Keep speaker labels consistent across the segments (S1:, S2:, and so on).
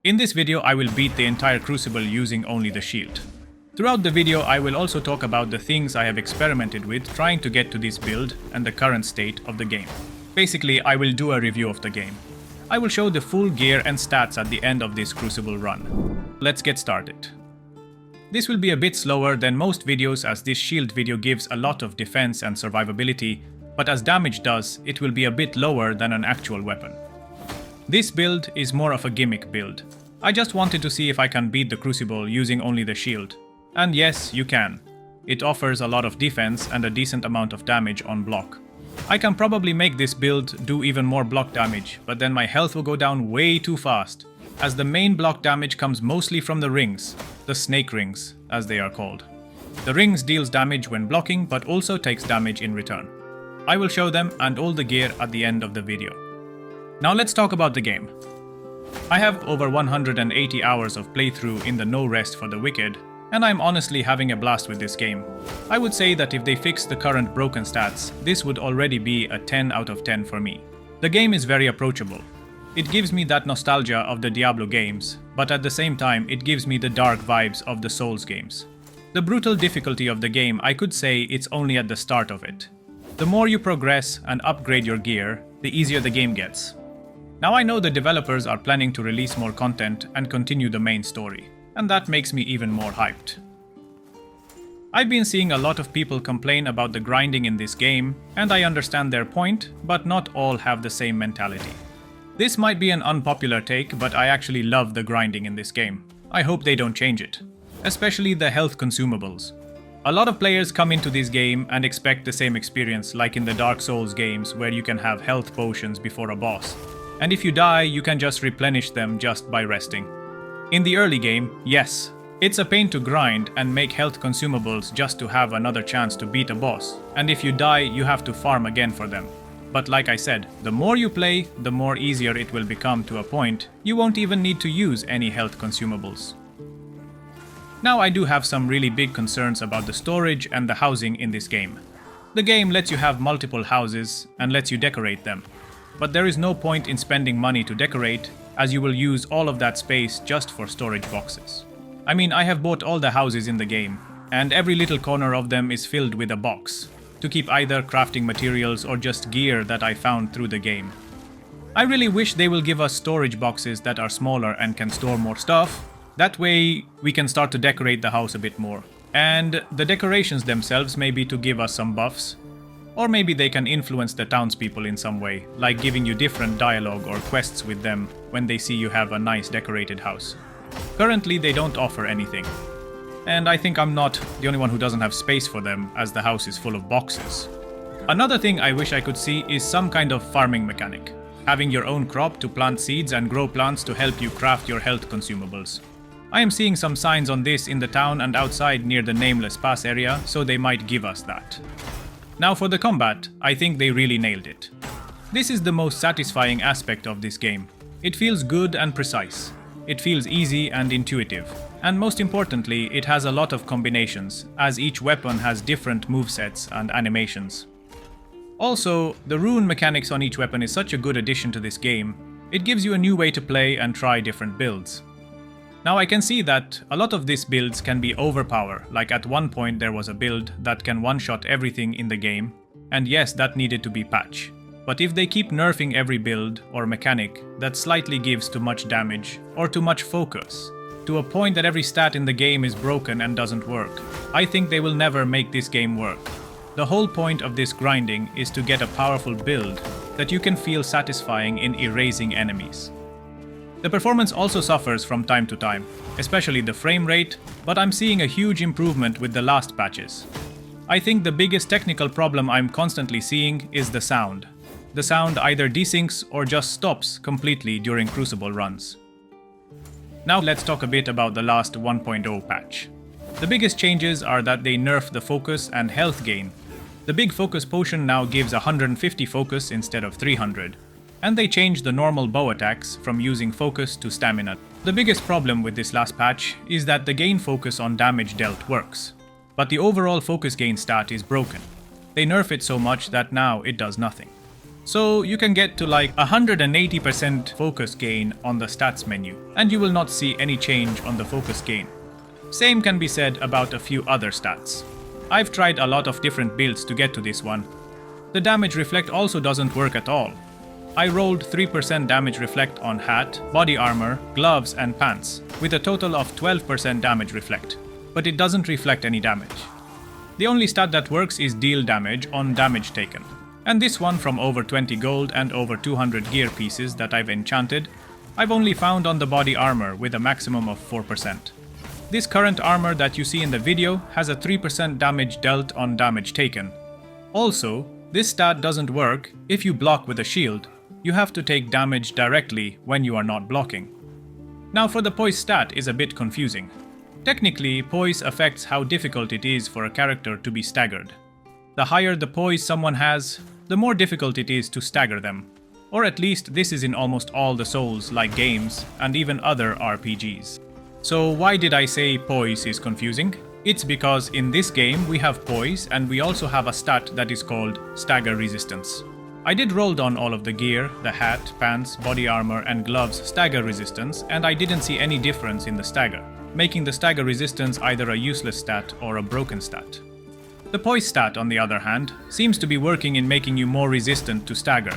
S1: In this video, I will beat the entire Crucible using only the shield. Throughout the video, I will also talk about the things I have experimented with trying to get to this build and the current state of the game. Basically, I will do a review of the game. I will show the full gear and stats at the end of this Crucible run. Let's get started. This will be a bit slower than most videos as this shield video gives a lot of defense and survivability, but as damage does, it will be a bit lower than an actual weapon. This build is more of a gimmick build. I just wanted to see if I can beat the Crucible using only the shield. And yes, you can. It offers a lot of defense and a decent amount of damage on block. I can probably make this build do even more block damage, but then my health will go down way too fast, as the main block damage comes mostly from the rings, the snake rings, as they are called. The rings deals damage when blocking, but also takes damage in return. I will show them and all the gear at the end of the video. Now let's talk about the game. I have over 180 hours of playthrough in the No Rest for the Wicked, and I'm honestly having a blast with this game. I would say that if they fix the current broken stats, this would already be a 10 out of 10 for me. The game is very approachable. It gives me that nostalgia of the Diablo games, but at the same time it gives me the dark vibes of the Souls games. The brutal difficulty of the game, I could say it's only at the start of it. The more you progress and upgrade your gear, the easier the game gets. Now I know the developers are planning to release more content and continue the main story, and that makes me even more hyped. I've been seeing a lot of people complain about the grinding in this game, and I understand their point, but not all have the same mentality. This might be an unpopular take, but I actually love the grinding in this game. I hope they don't change it. Especially the health consumables. A lot of players come into this game and expect the same experience like in the Dark Souls games where you can have health potions before a boss. And if you die, you can just replenish them just by resting. In the early game, yes, it's a pain to grind and make health consumables just to have another chance to beat a boss. And if you die, you have to farm again for them. But like I said, the more you play, the more easier it will become to a point you won't even need to use any health consumables. Now I do have some really big concerns about the storage and the housing in this game. The game lets you have multiple houses and lets you decorate them. But there is no point in spending money to decorate, as you will use all of that space just for storage boxes. I mean, I have bought all the houses in the game, and every little corner of them is filled with a box, to keep either crafting materials or just gear that I found through the game. I really wish they will give us storage boxes that are smaller and can store more stuff. That way we can start to decorate the house a bit more. And the decorations themselves may be to give us some buffs. Or maybe they can influence the townspeople in some way, like giving you different dialogue or quests with them when they see you have a nice decorated house. Currently they don't offer anything. And I think I'm not the only one who doesn't have space for them, as the house is full of boxes. Another thing I wish I could see is some kind of farming mechanic. Having your own crop to plant seeds and grow plants to help you craft your health consumables. I am seeing some signs on this in the town and outside near the Nameless Pass area, so they might give us that. Now for the combat, I think they really nailed it. This is the most satisfying aspect of this game. It feels good and precise. It feels easy and intuitive. And most importantly, it has a lot of combinations, as each weapon has different movesets and animations. Also, the rune mechanics on each weapon is such a good addition to this game. It gives you a new way to play and try different builds. Now I can see that a lot of these builds can be overpower, like at one point there was a build that can one-shot everything in the game, and yes, that needed to be patched. But if they keep nerfing every build or mechanic that slightly gives too much damage or too much focus, to a point that every stat in the game is broken and doesn't work, I think they will never make this game work. The whole point of this grinding is to get a powerful build that you can feel satisfying in erasing enemies. The performance also suffers from time to time, especially the frame rate, but I'm seeing a huge improvement with the last patches. I think the biggest technical problem I'm constantly seeing is the sound. The sound either desyncs or just stops completely during Crucible runs. Now let's talk a bit about the last 1.0 patch. The biggest changes are that they nerf the focus and health gain. The big focus potion now gives 150 focus instead of 300. And they changed the normal bow attacks from using focus to stamina. The biggest problem with this last patch is that the gain focus on damage dealt works, but the overall focus gain stat is broken. They nerf it so much that now it does nothing. So you can get to like 180% focus gain on the stats menu, and you will not see any change on the focus gain. Same can be said about a few other stats. I've tried a lot of different builds to get to this one. The damage reflect also doesn't work at all. I rolled 3% damage reflect on hat, body armor, gloves and pants, with a total of 12% damage reflect, but it doesn't reflect any damage. The only stat that works is deal damage on damage taken, and this one from over 20 gold and over 200 gear pieces that I've enchanted, I've only found on the body armor with a maximum of 4%. This current armor that you see in the video has a 3% damage dealt on damage taken. Also, this stat doesn't work if you block with a shield. You have to take damage directly when you are not blocking. Now for the poise stat is a bit confusing. Technically, poise affects how difficult it is for a character to be staggered. The higher the poise someone has, the more difficult it is to stagger them. Or at least this is in almost all the Souls-like games and even other RPGs. So why did I say poise is confusing? It's because in this game we have poise and we also have a stat that is called stagger resistance. I did roll on all of the gear, the hat, pants, body armor and gloves stagger resistance, and I didn't see any difference in the stagger, making the stagger resistance either a useless stat or a broken stat. The poise stat, on the other hand, seems to be working in making you more resistant to stagger.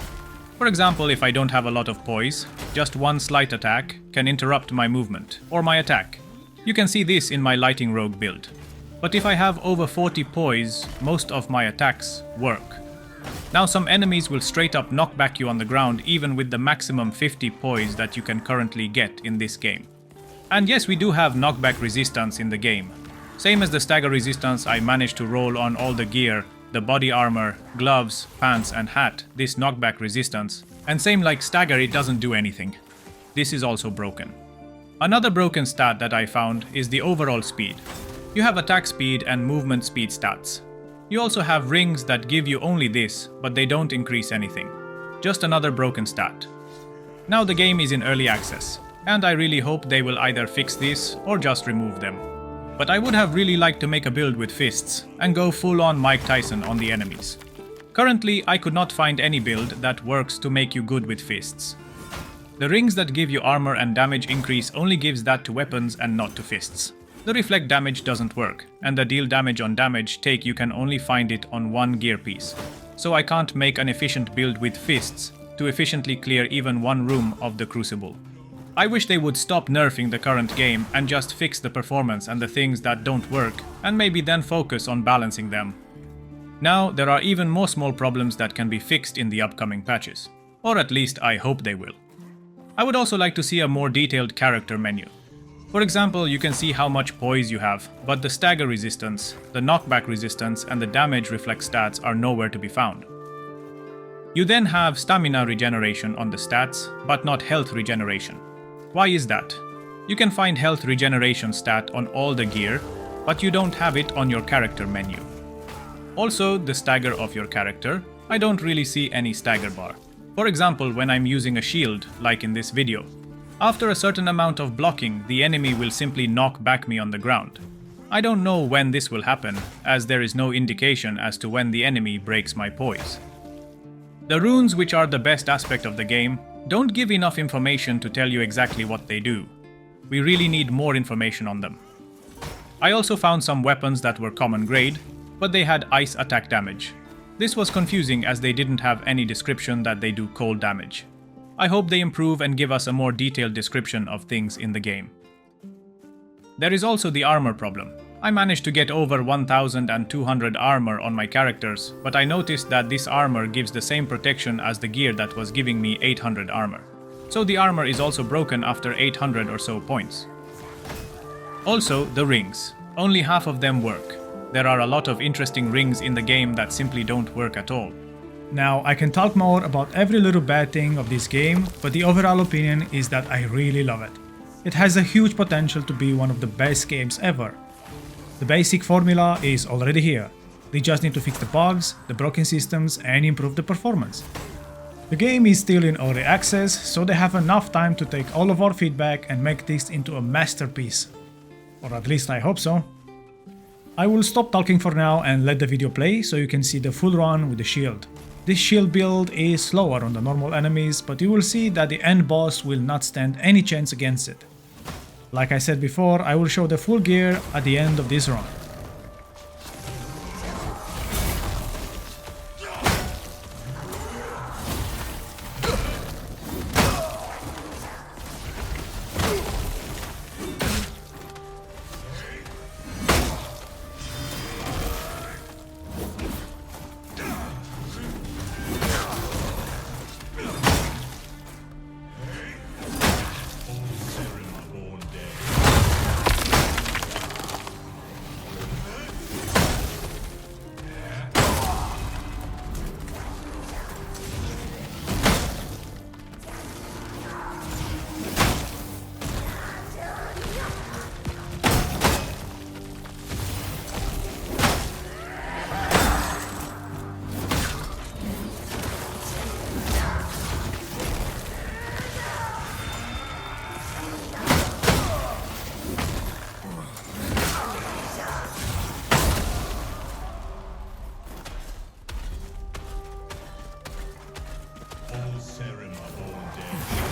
S1: For example, if I don't have a lot of poise, just one slight attack can interrupt my movement, or my attack. You can see this in my Lighting Rogue build. But if I have over 40 poise, most of my attacks work. Now some enemies will straight up knock back you on the ground even with the maximum 50 poise that you can currently get in this game. And yes, we do have knockback resistance in the game. Same as the stagger resistance, I managed to roll on all the gear, the body armor, gloves, pants and hat, this knockback resistance. And same like stagger, it doesn't do anything. This is also broken. Another broken stat that I found is the overall speed. You have attack speed and movement speed stats. You also have rings that give you only this, but they don't increase anything. Just another broken stat. Now the game is in early access, and I really hope they will either fix this or just remove them. But I would have really liked to make a build with fists and go full on Mike Tyson on the enemies. Currently, I could not find any build that works to make you good with fists. The rings that give you armor and damage increase only gives that to weapons and not to fists. The reflect damage doesn't work, and the deal damage on damage take you can only find it on one gear piece. So I can't make an efficient build with fists to efficiently clear even one room of the Crucible. I wish they would stop nerfing the current game and just fix the performance and the things that don't work, and maybe then focus on balancing them. Now there are even more small problems that can be fixed in the upcoming patches. Or at least I hope they will. I would also like to see a more detailed character menu. For example, you can see how much poise you have, but the stagger resistance, the knockback resistance and the damage reflect stats are nowhere to be found. You then have stamina regeneration on the stats, but not health regeneration. Why is that? You can find health regeneration stat on all the gear, but you don't have it on your character menu. Also, the stagger of your character, I don't really see any stagger bar. For example, when I'm using a shield, like in this video. After a certain amount of blocking, the enemy will simply knock back me on the ground. I don't know when this will happen, as there is no indication as to when the enemy breaks my poise. The runes, which are the best aspect of the game, don't give enough information to tell you exactly what they do. We really need more information on them. I also found some weapons that were common grade, but they had ice attack damage. This was confusing as they didn't have any description that they do cold damage. I hope they improve and give us a more detailed description of things in the game. There is also the armor problem. I managed to get over 1200 armor on my characters, but I noticed that this armor gives the same protection as the gear that was giving me 800 armor. So the armor is also broken after 800 or so points. Also, the rings. Only half of them work. There are a lot of interesting rings in the game that simply don't work at all.
S2: Now, I can talk more about every little bad thing of this game, but the overall opinion is that I really love it. It has a huge potential to be one of the best games ever. The basic formula is already here. They just need to fix the bugs, the broken systems, and improve the performance. The game is still in early access, so they have enough time to take all of our feedback and make this into a masterpiece. Or at least I hope so. I will stop talking for now and let the video play so you can see the full run with the shield. This shield build is slower on the normal enemies, but you will see that the end boss will not stand any chance against it. Like I said before, I will show the full gear at the end of this run.
S3: Cerim are born dead.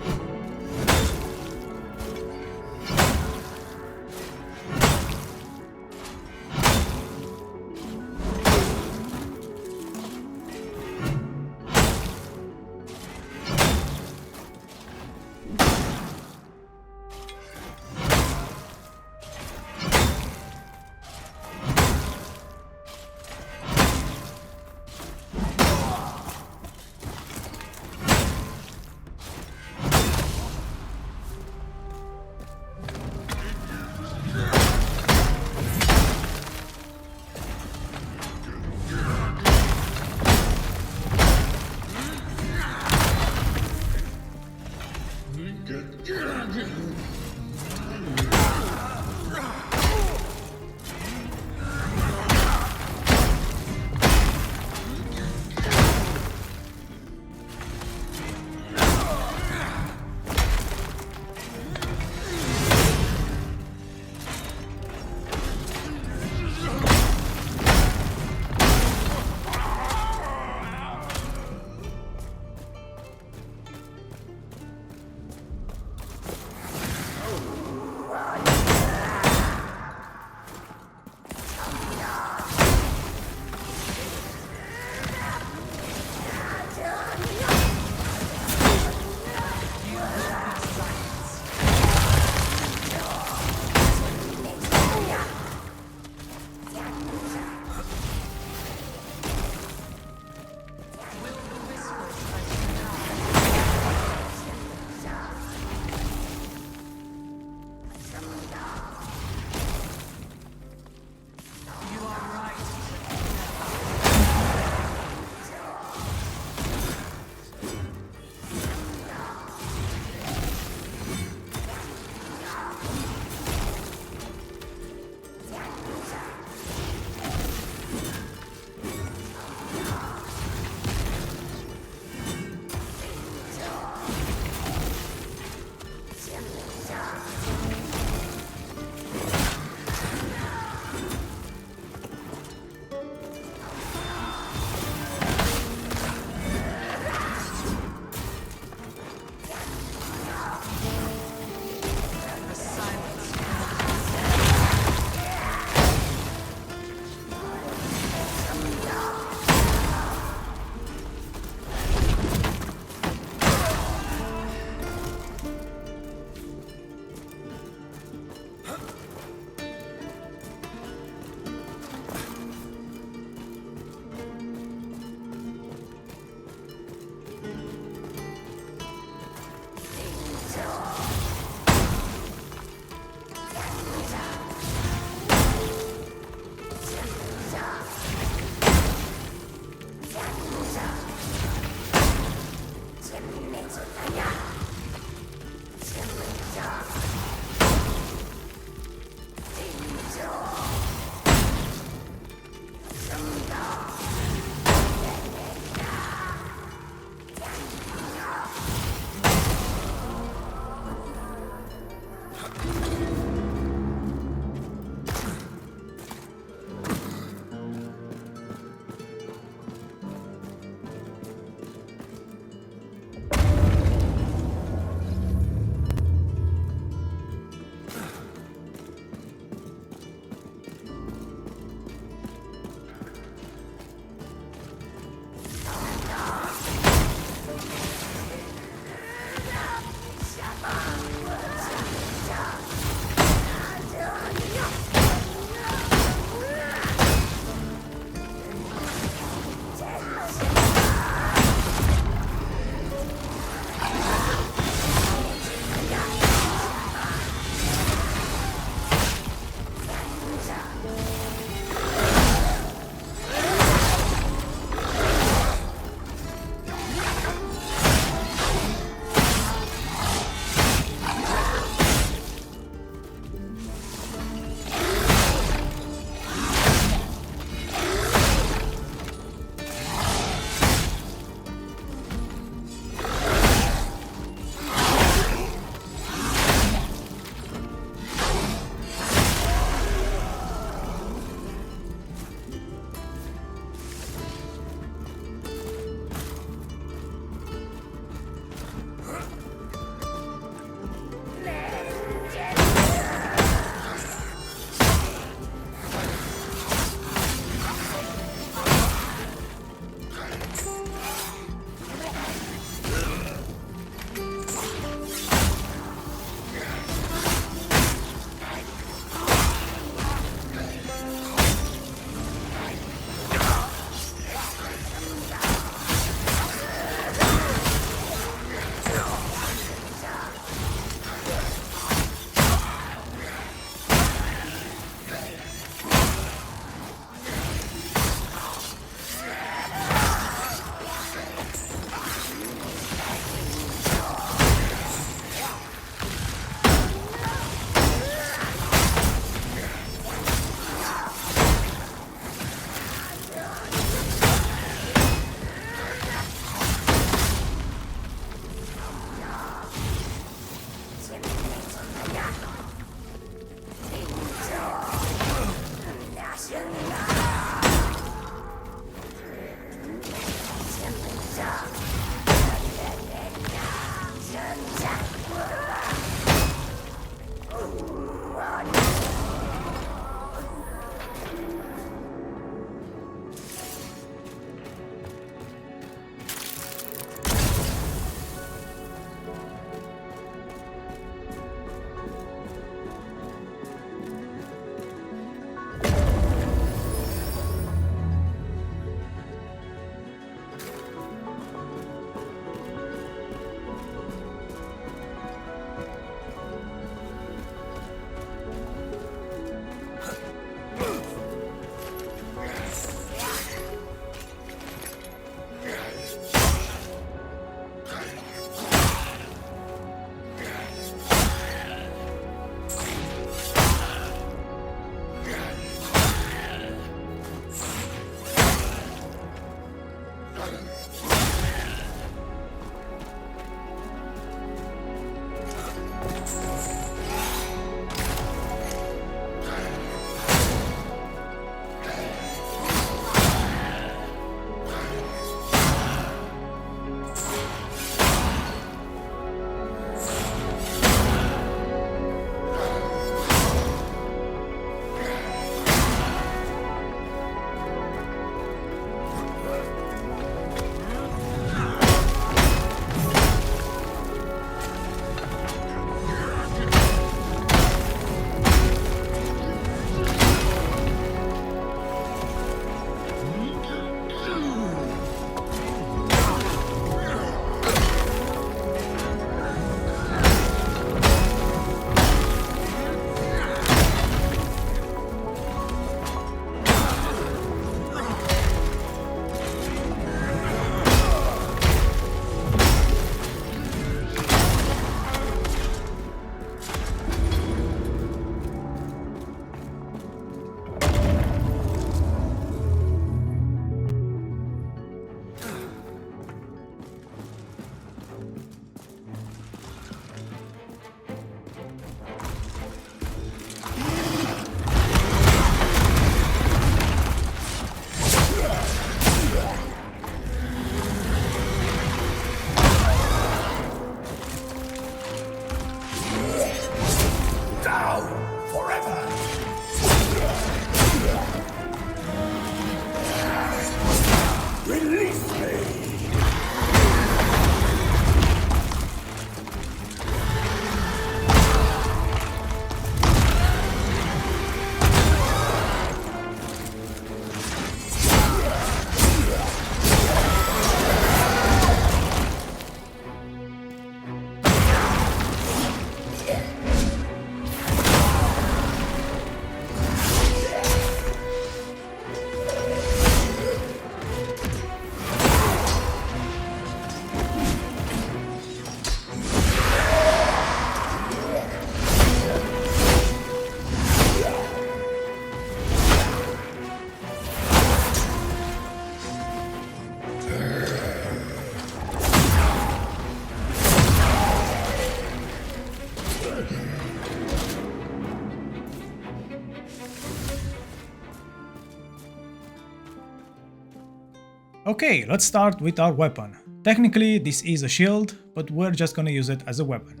S2: Okay, let's start with our weapon. Technically this is a shield, but we're just gonna use it as a weapon.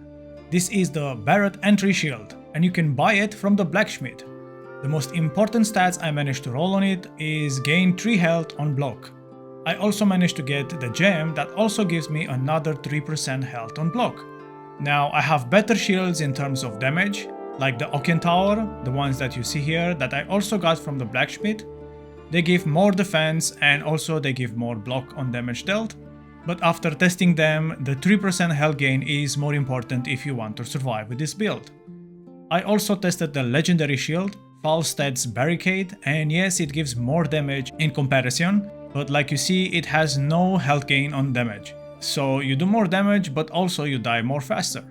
S2: This is the Barrett entry shield, and you can buy it from the blacksmith. The most important stats I managed to roll on it is gain 3 health on block. I also managed to get the gem that also gives me another 3% health on block. Now I have better shields in terms of damage, like the Oaken Tower, the ones that you see here that I also got from the blacksmith. They give more defense and also they give more block on damage dealt. But after testing them, the 3% health gain is more important if you want to survive with this build. I also tested the legendary shield, Falstad's Barricade, and yes, it gives more damage in comparison, but like you see, it has no health gain on damage. So you do more damage, but also you die more faster.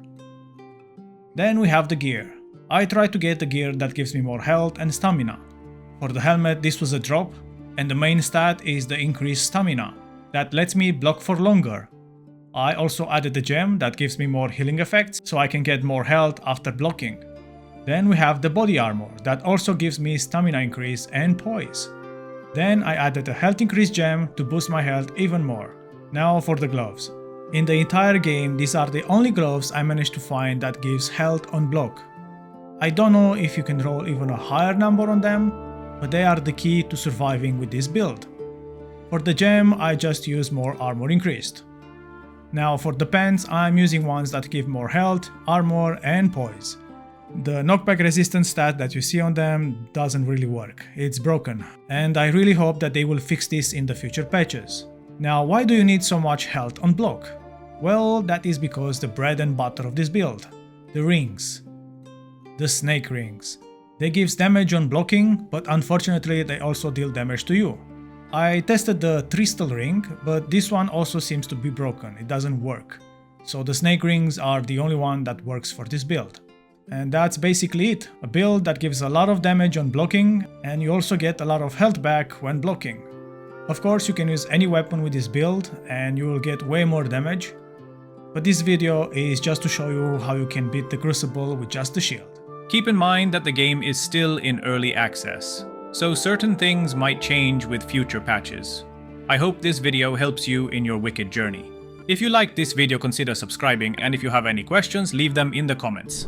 S2: Then we have the gear. I tried to get the gear that gives me more health and stamina. For the helmet, this was a drop, and the main stat is the increased stamina that lets me block for longer. I also added the gem that gives me more healing effects, so I can get more health after blocking. Then we have the body armor that also gives me stamina increase and poise. Then I added a health increase gem to boost my health even more. Now for the gloves. In the entire game, these are the only gloves I managed to find that gives health on block. I don't know if you can roll even a higher number on them, but they are the key to surviving with this build. For the gem, I just use more armor increased. Now for the pants, I'm using ones that give more health, armor and poise. The knockback resistance stat that you see on them doesn't really work, it's broken, and I really hope that they will fix this in the future patches. Now why do you need so much health on block? Well, that is because the bread and butter of this build, the rings. The snake rings. They gives damage on blocking, but unfortunately they also deal damage to you. I tested the crystal ring, but this one also seems to be broken, it doesn't work. So the snake rings are the only one that works for this build. And that's basically it, a build that gives a lot of damage on blocking, and you also get a lot of health back when blocking. Of course you can use any weapon with this build and you will get way more damage, but this video is just to show you how you can beat the Crucible with just the shield.
S1: Keep in mind that the game is still in early access, so certain things might change with future patches. I hope this video helps you in your Wicked journey. If you liked this video, consider subscribing, and if you have any questions, leave them in the comments.